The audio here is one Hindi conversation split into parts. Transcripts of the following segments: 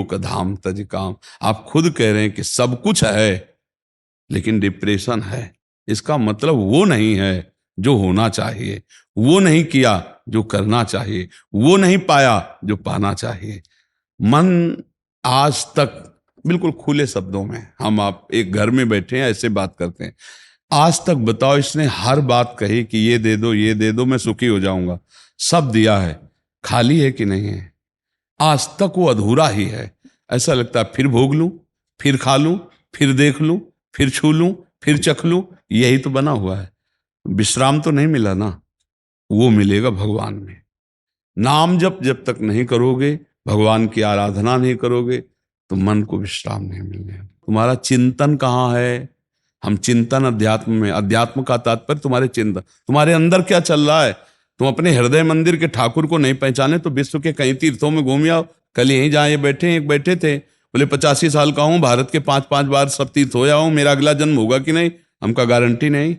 का धाम तज काम। आप खुद कह रहे हैं कि सब कुछ है लेकिन डिप्रेशन है, इसका मतलब वो नहीं है जो होना चाहिए, वो नहीं किया जो करना चाहिए, वो नहीं पाया जो पाना चाहिए। मन आज तक, बिल्कुल खुले शब्दों में, हम आप एक घर में बैठे हैं ऐसे बात करते हैं, आज तक बताओ इसने हर बात कही कि ये दे दो ये दे दो मैं सुखी हो जाऊंगा, सब दिया है, खाली है कि नहीं है? आज तक वो अधूरा ही है। ऐसा लगता है फिर भोग लूं, फिर खा लूं, फिर देख लूं, फिर छू लूं, फिर चख लूं, यही तो बना हुआ है। विश्राम तो नहीं मिला ना, वो मिलेगा भगवान में। नाम जब तक नहीं करोगे, भगवान की आराधना नहीं करोगे, तो मन को विश्राम नहीं मिलने। तुम्हारा चिंतन कहाँ है? हम चिंतन अध्यात्म में, अध्यात्म का तात्पर्य तुम्हारे चिंतन, तुम्हारे अंदर क्या चल रहा है। तुम अपने हृदय मंदिर के ठाकुर को नहीं पहचाने तो विश्व के कई तीर्थों में घूम आओ। कल यहीं जहाँ ये बैठे एक बैठे थे, बोले 85 साल का हूँ, भारत के 5-5 बार सब तीर्थ हो जाऊं, मेरा अगला जन्म होगा कि नहीं? हमका गारंटी नहीं,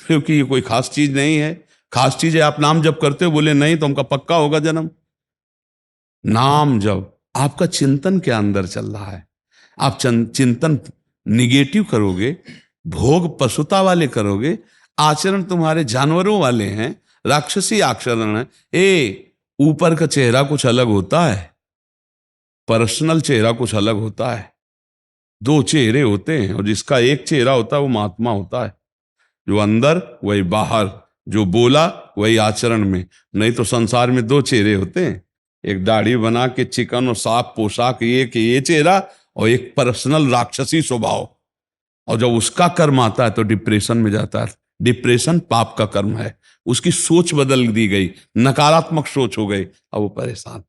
क्योंकि ये कोई खास चीज नहीं है। खास चीज है आप नाम जप करते हो, बोले नहीं तो हमका पक्का होगा जन्म। नाम जप, आपका चिंतन क्या अंदर चल रहा है? आप चिंतन निगेटिव करोगे, भोग पशुता वाले करोगे, आचरण तुम्हारे जानवरों वाले हैं, राक्षसी आचरण है। ऊपर का चेहरा कुछ अलग होता है, पर्सनल चेहरा कुछ अलग होता है। दो चेहरे होते हैं और जिसका एक चेहरा होता है वो महात्मा होता है, जो अंदर वही बाहर, जो बोला वही आचरण में। नहीं तो संसार में दो चेहरे होते हैं, एक दाढ़ी बना के चिकन और साफ पोशाक ये चेहरा, और एक पर्सनल राक्षसी स्वभाव। और जब उसका कर्म आता है तो डिप्रेशन में जाता है। डिप्रेशन पाप का कर्म है, उसकी सोच बदल दी गई, नकारात्मक सोच हो गई, अब वो परेशान।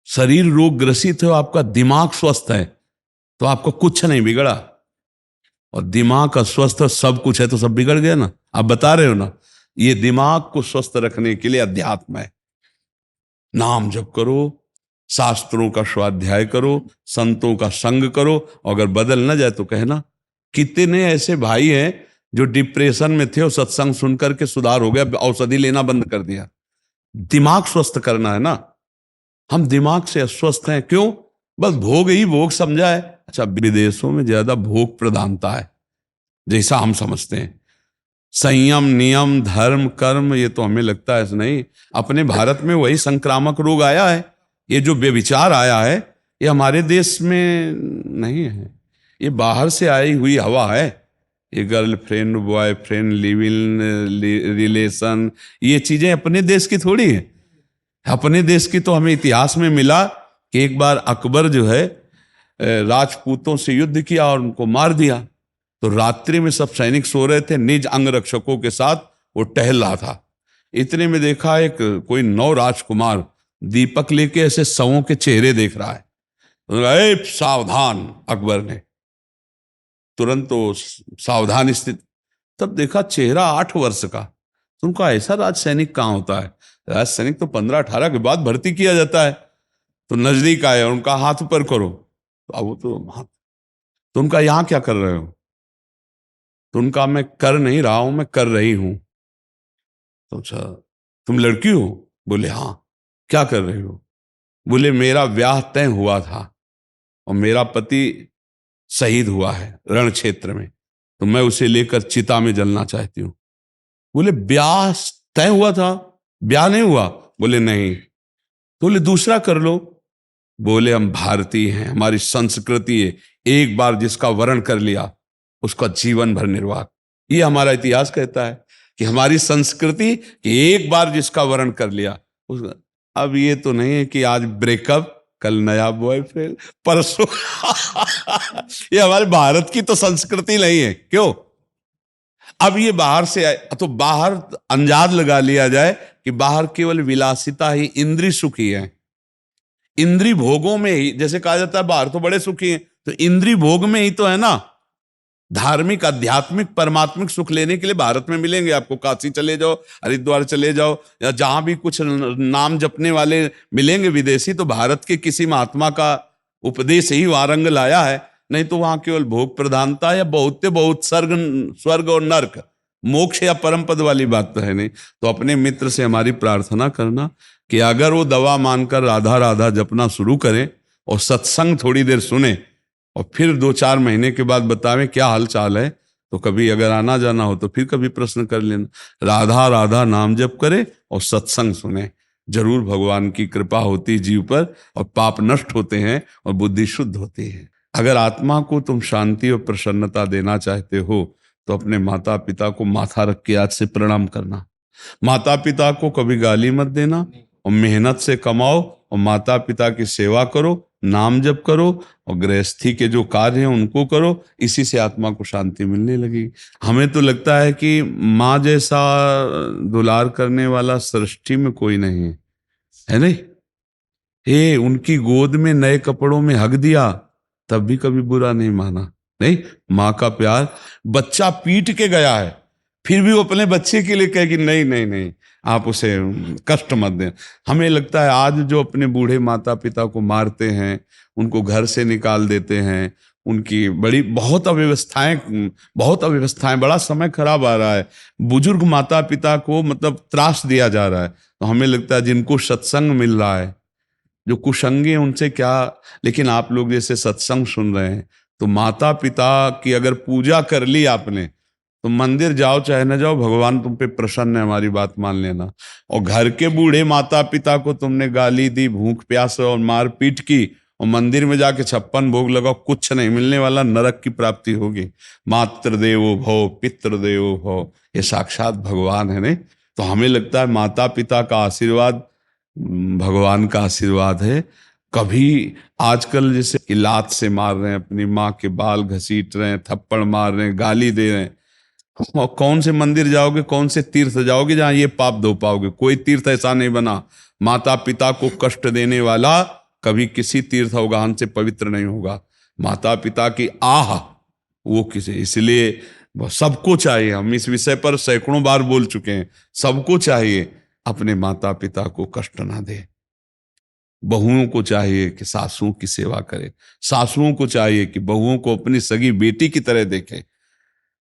शरीर रोग ग्रसित है, आपका दिमाग स्वस्थ है तो आपको कुछ नहीं बिगड़ा, और दिमाग अस्वस्थ है सब कुछ है तो सब बिगड़ गया ना। आप बता रहे हो ना, ये दिमाग को स्वस्थ रखने के लिए अध्यात्म है। नाम जप करो, शास्त्रों का स्वाध्याय करो, संतों का संग करो, अगर बदल ना जाए तो कहना। कितने ऐसे भाई हैं जो डिप्रेशन में थे और सत्संग सुनकर के सुधार हो गया, औषधि लेना बंद कर दिया। दिमाग स्वस्थ करना है ना, हम दिमाग से अस्वस्थ हैं। क्यों? बस भोग ही भोग समझा है। अच्छा, विदेशों में ज्यादा भोग प्रधानता है जैसा हम समझते हैं। संयम, नियम, धर्म, कर्म, ये तो हमें लगता है नहीं। अपने भारत में वही संक्रामक रोग आया है, ये जो व्यभिचार आया है, ये हमारे देश में नहीं है, ये बाहर से आई हुई हवा है। ये girlfriend, boyfriend, live in relation, ये चीजें अपने देश की थोड़ी है। अपने देश की तो हमें इतिहास में मिला कि एक बार अकबर जो है राजपूतों से युद्ध किया और उनको मार दिया। तो रात्रि में सब सैनिक सो रहे थे, निज अंगरक्षकों के साथ वो टहल रहा था। इतने में देखा एक कोई नौ राजकुमार दीपक लेके ऐसे शवों के चेहरे देख रहा है। तो सावधान, अकबर ने तुरंत तो सावधान स्थिति। तब देखा चेहरा 8 वर्ष का। तो उनका ऐसा राज सैनिक कहाँ होता है? राज सैनिक तो 15-18 के बाद भर्ती किया जाता है। तो नजदीक आए, उनका हाथ ऊपर करो, तो अब वो तो हाथ, तो उनका यहां क्या कर रहे हो? तो उनका मैं कर नहीं रहा हूं, मैं कर रही हूं। तो अच्छा, तुम लड़की हो? बोले हाँ। क्या कर रही हो? बोले मेरा ब्याह तय हुआ था और मेरा पति शहीद हुआ है रण क्षेत्र में, तो मैं उसे लेकर चिता में जलना चाहती हूँ। बोले ब्याह तय हुआ था, ब्याह नहीं हुआ? बोले नहीं। तो बोले दूसरा कर लो। बोले हम भारतीय हैं, हमारी संस्कृति है, एक बार जिसका वरण कर लिया उसका जीवन भर निर्वाह। ये हमारा इतिहास कहता है कि हमारी संस्कृति कि एक बार जिसका वरण कर लिया उसका। अब ये तो नहीं है कि आज ब्रेकअप, कल नया बॉयफ्रेंड, परसों ये हमारे भारत की तो संस्कृति नहीं है। क्यों? अब ये बाहर से आए तो बाहर अंदाज लगा लिया जाए कि बाहर केवल विलासिता ही, इंद्रिय सुख ही है। इंद्रिय भोगों में ही, जैसे कहा जाता है बाहर तो बड़े सुखी हैं, तो इंद्रिय भोग में ही तो है ना। धार्मिक, आध्यात्मिक, परमात्मिक सुख लेने के लिए भारत में मिलेंगे आपको। काशी चले जाओ, हरिद्वार चले जाओ, या जहां भी कुछ नाम जपने वाले मिलेंगे विदेशी, तो भारत के किसी महात्मा का उपदेश ही वहां रंग लाया है। नहीं तो वहां केवल भोग प्रधानता या बहुत स्वर्ग और नर्क, मोक्ष या परम पद वाली बात तो है नहीं। तो अपने मित्र से हमारी प्रार्थना करना कि अगर वो दवा मानकर राधा राधा जपना शुरू करें और सत्संग थोड़ी देर सुने और फिर 2-4 महीने के बाद बतावें क्या हाल चाल है, तो कभी अगर आना जाना हो तो फिर कभी प्रश्न कर लेना। राधा राधा नाम जप करे और सत्संग सुने, जरूर भगवान की कृपा होती जीव पर और पाप नष्ट होते हैं और बुद्धि शुद्ध होती है। अगर आत्मा को तुम शांति और प्रसन्नता देना चाहते हो तो अपने माता पिता को माथा रख के आज से प्रणाम करना। माता पिता को कभी गाली मत देना और मेहनत से कमाओ और माता पिता की सेवा करो, नाम जप करो और गृहस्थी के जो कार्य हैं उनको करो। इसी से आत्मा को शांति मिलने लगेगी। हमें तो लगता है कि माँ जैसा दुलार करने वाला सृष्टि में कोई नहीं है नहीं? उनकी गोद में नए कपड़ों में हक दिया तब भी कभी बुरा नहीं माना। नहीं, माँ का प्यार, बच्चा पीट के गया है फिर भी वो अपने बच्चे के लिए कहे कि नहीं नहीं नहीं, आप उसे कष्ट मत दें। हमें लगता है आज जो अपने बूढ़े माता पिता को मारते हैं, उनको घर से निकाल देते हैं, उनकी बहुत अव्यवस्थाएं, बड़ा समय खराब आ रहा है, बुजुर्ग माता पिता को मतलब त्रास दिया जा रहा है। तो हमें लगता है जिनको सत्संग मिल रहा है, जो कुसंगी हैं उनसे क्या। लेकिन आप लोग जैसे सत्संग सुन रहे हैं तो माता पिता की अगर पूजा कर ली आपने तो मंदिर जाओ चाहे न जाओ, भगवान तुम पे प्रसन्न है, हमारी बात मान लेना। और घर के बूढ़े माता पिता को तुमने गाली दी, भूख प्यास और मार पीट की और मंदिर में जाके 56 भोग लगाओ, कुछ नहीं मिलने वाला, नरक की प्राप्ति होगी। मातृदेवो भव पितृदेवो भव, ये साक्षात भगवान है। नहीं तो हमें लगता है माता पिता का आशीर्वाद भगवान का आशीर्वाद है। कभी आजकल जैसे इलात से मार रहे हैं, अपनी माँ के बाल घसीट रहे हैं, थप्पड़ मार रहे हैं, गाली दे रहे हैं, और कौन से मंदिर जाओगे, कौन से तीर्थ जाओगे जहां ये पाप धो पाओगे? कोई तीर्थ ऐसा नहीं बना। माता पिता को कष्ट देने वाला कभी किसी तीर्थ अवगाहन से पवित्र नहीं होगा। माता पिता की आह वो किसी, इसलिए सबको चाहिए, हम इस विषय पर सैकड़ों बार बोल चुके हैं, सबको चाहिए अपने माता पिता को कष्ट ना दे। बहुओं को चाहिए कि सासुओं की सेवा करे, सासुओं को चाहिए कि बहुओं को अपनी सगी बेटी की तरह देखे,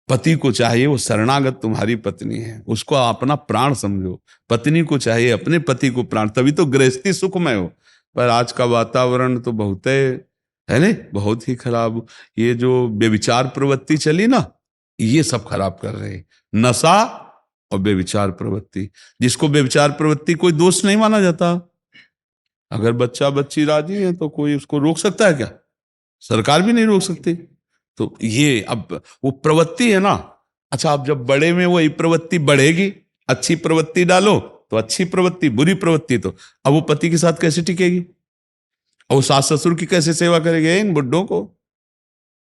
पति को चाहिए वो शरणागत तुम्हारी पत्नी है, उसको अपना प्राण समझो, पत्नी को चाहिए अपने पति को प्राण, तभी तो गृहस्थी सुखमय हो। पर आज का वातावरण तो बहुत है नहीं, बहुत ही खराब। ये जो व्यभिचार प्रवृत्ति चली ना, ये सब खराब कर रहे हैं, नशा और व्यभिचार प्रवृत्ति। जिसको व्यभिचार प्रवृत्ति कोई दोष नहीं माना जाता, अगर बच्चा बच्ची राजी है तो कोई उसको रोक सकता है क्या? सरकार भी नहीं रोक सकती। तो ये अब वो प्रवृत्ति है ना। अच्छा, अब जब बड़े में वही प्रवृत्ति बढ़ेगी, अच्छी प्रवृत्ति डालो तो अच्छी प्रवृत्ति, बुरी प्रवृत्ति तो अब वो पति के साथ कैसे टिकेगी? और वो सास ससुर की कैसे सेवा करेंगे इन बुड्ढों को?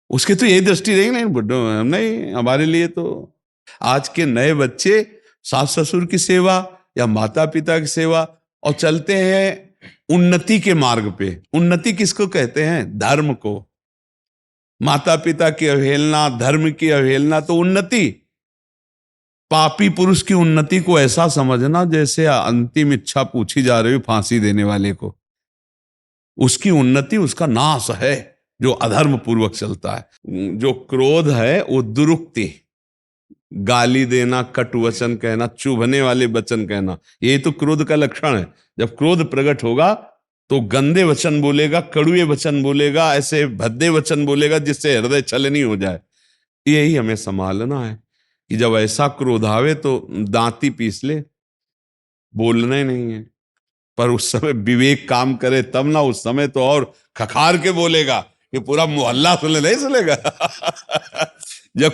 उसकी तो यही दृष्टि रहेगी ना, इन बुड्ढों नहीं, हमारे लिए तो आज के नए बच्चे सास ससुर की सेवा या माता पिता की सेवा, और चलते हैं उन्नति के मार्ग पे। उन्नति किसको कहते हैं? धर्म को। माता पिता की अवहेलना, धर्म की अवहेलना तो उन्नति। पापी पुरुष की उन्नति को ऐसा समझना जैसे अंतिम इच्छा पूछी जा रही हो फांसी देने वाले को। उसकी उन्नति उसका नाश है जो अधर्म पूर्वक चलता है। जो क्रोध है वो दुरुक्ति, गाली देना, कटु वचन कहना, चुभने वाले वचन कहना, ये तो क्रोध का लक्षण है। जब क्रोध प्रकट होगा तो गंदे वचन बोलेगा, कड़ुए वचन बोलेगा, ऐसे भद्दे वचन बोलेगा जिससे हृदय छलनी हो जाए। यही हमें संभालना है कि जब ऐसा क्रोध आवे तो दांती पीस ले, बोलना ही नहीं है। पर उस समय विवेक काम करे तब ना, उस समय तो और खखार के बोलेगा कि पूरा मोहल्ला सुने, नहीं सुनेगा। जब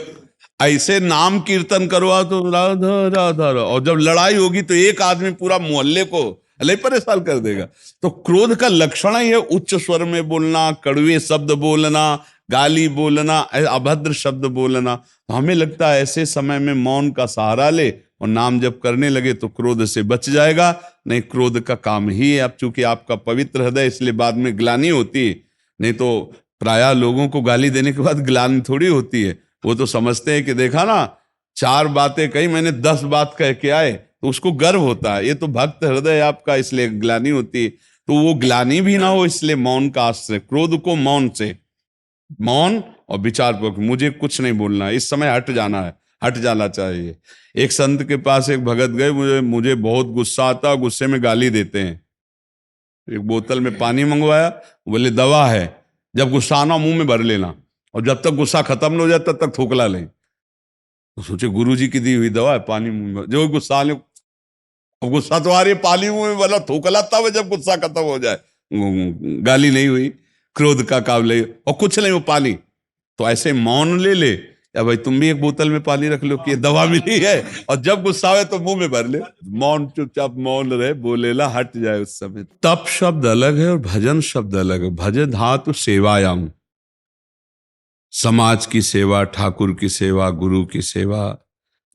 ऐसे नाम कीर्तन करवा तो राधा राधा, और जब लड़ाई होगी तो एक आदमी पूरा मोहल्ले को अले परेशान कर देगा। तो क्रोध का लक्षण ही है उच्च स्वर में बोलना, कड़वे शब्द बोलना, गाली बोलना, अभद्र शब्द बोलना। तो हमें लगता है ऐसे समय में मौन का सहारा ले और नाम जब करने लगे तो क्रोध से बच जाएगा। नहीं, क्रोध का काम ही है। अब चूंकि आपका पवित्र हृदय, इसलिए बाद में ग्लानि होती है। नहीं तो प्रायः लोगों को गाली देने के बाद ग्लानि थोड़ी होती है। वो तो समझते हैं कि देखा ना, 4 बातें कही, मैंने 10 बात कह के आए, तो उसको गर्व होता है। ये तो भक्त हृदय आपका, इसलिए ग्लानि होती है। तो वो ग्लानि भी ना हो इसलिए मौन का आश्रय, क्रोध को मौन से, मौन और विचारपूर्वक, मुझे कुछ नहीं बोलना है, इस समय हट जाना है, हट जाना चाहिए। एक संत के पास एक भगत गए, मुझे बहुत गुस्सा आता, गुस्से में गाली देते हैं। एक बोतल में पानी मंगवाया, बोले दवा है, जब गुस्सा आना मुंह में भर लेना, और जब तक गुस्सा खत्म न हो जाए तब तक थूकला लें। तो सोचे गुरु जी की दी हुई दवा है, पानी मुंह में, जो गुस्सा आने, अब गुस्सा तो आ रही है, पानी मुंह में भला, थूकला तब है जब गुस्सा खत्म हो जाए। गाली नहीं हुई, क्रोध का काबले और कुछ नहीं, वो पानी। तो ऐसे मौन ले ले, या भाई तुम भी एक बोतल में पानी रख लो कि ये दवा मिली है, और जब गुस्सा आए तो मुंह में भर ले। मौन, चुपचाप मौन रहे, बोलेला हट जाए उस समय। तप शब्द अलग है और भजन शब्द अलग है। भजन धातु सेवायाम, समाज की सेवा, ठाकुर की सेवा, गुरु की सेवा,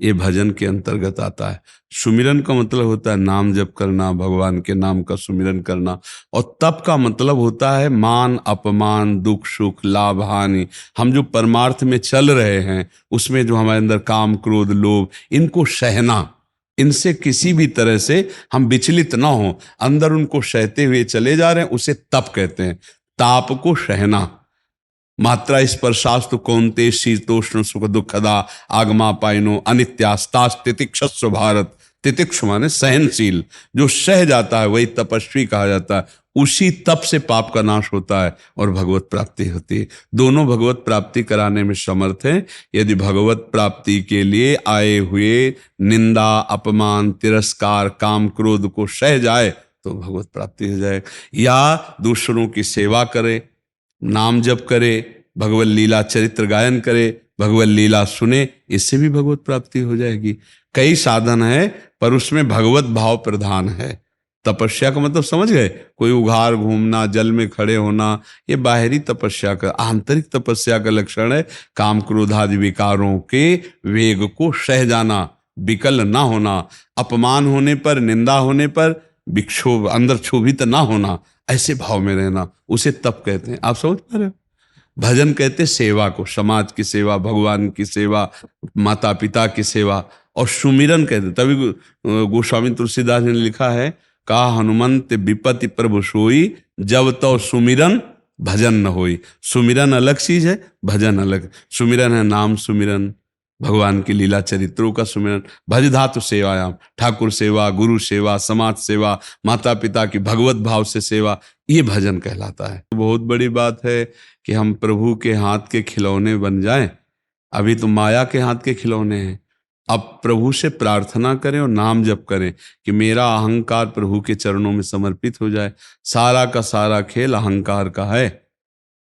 ये भजन के अंतर्गत आता है। सुमिरन का मतलब होता है नाम जप करना, भगवान के नाम का सुमिरन करना। और तप का मतलब होता है मान अपमान, दुख सुख, लाभ हानि, हम जो परमार्थ में चल रहे हैं उसमें जो हमारे अंदर काम क्रोध लोभ, इनको सहना, इनसे किसी भी तरह से हम विचलित ना हो, अंदर उनको सहते हुए चले जा रहे हैं, उसे तप कहते हैं। ताप को सहना। मात्रा स्पर्शास्तु कौन्ते शीतोष्ण सुख दुखदा आगमा पाइनो अनित्यास्तास तितिक्षस्व भारत। तितिक्ष माने सहनशील, जो सह जाता है वही तपस्वी कहा जाता है। उसी तप से पाप का नाश होता है और भगवत प्राप्ति होती है। दोनों भगवत प्राप्ति कराने में समर्थ हैं। यदि भगवत प्राप्ति के लिए आए हुए निंदा अपमान तिरस्कार काम क्रोध को सह जाए तो भगवत प्राप्ति हो जाए। या दूसरों की सेवा करे, नाम जप करे, भगवत लीला चरित्र गायन करे, भगवत लीला सुने, इससे भी भगवत प्राप्ति हो जाएगी। कई साधन है पर उसमें भगवत भाव प्रधान है। तपस्या का मतलब समझ गए? कोई उघार घूमना, जल में खड़े होना, ये बाहरी तपस्या का। आंतरिक तपस्या का लक्षण है काम क्रोध आदि विकारों के वेग को सह जाना, विकल ना होना, अपमान होने पर, निंदा होने पर विक्षोभ, अंदर क्षोभित ना होना, ऐसे भाव में रहना, उसे तप कहते हैं। आप समझ पा रहे हो? भजन कहते हैं सेवा को, समाज की सेवा, भगवान की सेवा, माता पिता की सेवा। और सुमिरन कहते हैं, तभी गोस्वामी तुलसीदास ने लिखा है, का हनुमंत विपत्ति प्रभु सोई, जब तो सुमिरन भजन न होई। सुमिरन अलग चीज है, भजन अलग। सुमिरन है नाम सुमिरन, भगवान की लीला चरित्रों का सुमिरन। भज धातु सेवायाम, ठाकुर सेवा, गुरु सेवा, समाज सेवा, माता पिता की भगवत भाव से सेवा, ये भजन कहलाता है। बहुत बड़ी बात है कि हम प्रभु के हाथ के खिलौने बन जाएं। अभी तो माया के हाथ के खिलौने हैं। अब प्रभु से प्रार्थना करें और नाम जप करें कि मेरा अहंकार प्रभु के चरणों में समर्पित हो जाए। सारा का सारा खेल अहंकार का है।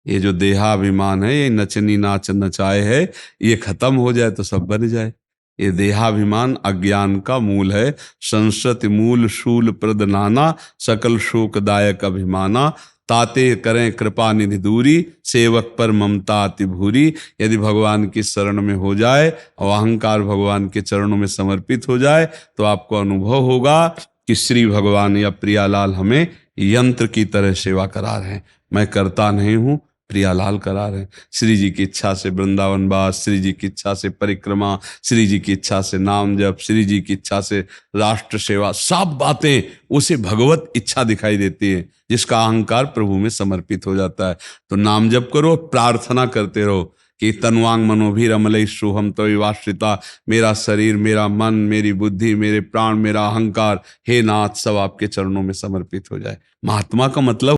ये जो देहाभिमान है, ये नचनी नाच नचाए है, ये खत्म हो जाए तो सब बन जाए। ये देहाभिमान अज्ञान का मूल है। संसत मूल शूल प्रद नाना, सकल शोकदायक अभिमाना, ताते करें कृपा निधि दूरी, सेवक पर ममता अति भूरी। यदि भगवान की शरण में हो जाए और अहंकार भगवान के चरणों में समर्पित हो जाए तो आपको अनुभव होगा कि श्री भगवान या प्रियालाल हमें यंत्र की तरह सेवा करा रहे हैं। मैं करता नहीं हूं, प्रियालाल करा रहे हैं। श्री जी की इच्छा से वृंदावन वास, श्री जी की इच्छा से परिक्रमा, श्री जी की इच्छा से नाम जप, श्री जी की इच्छा से राष्ट्र सेवा, सब बातें उसे भगवत इच्छा दिखाई देती है जिसका अहंकार प्रभु में समर्पित हो जाता है। तो नाम जप करो, प्रार्थना करते रहो कि तनुवांग मनोभिरमलई सोहम तविवाश्रिता, मेरा शरीर, मेरा मन, मेरी बुद्धि, मेरे प्राण, मेरा अहंकार, हे नाथ, सब आपके चरणों में समर्पित हो जाए। महात्मा का मतलब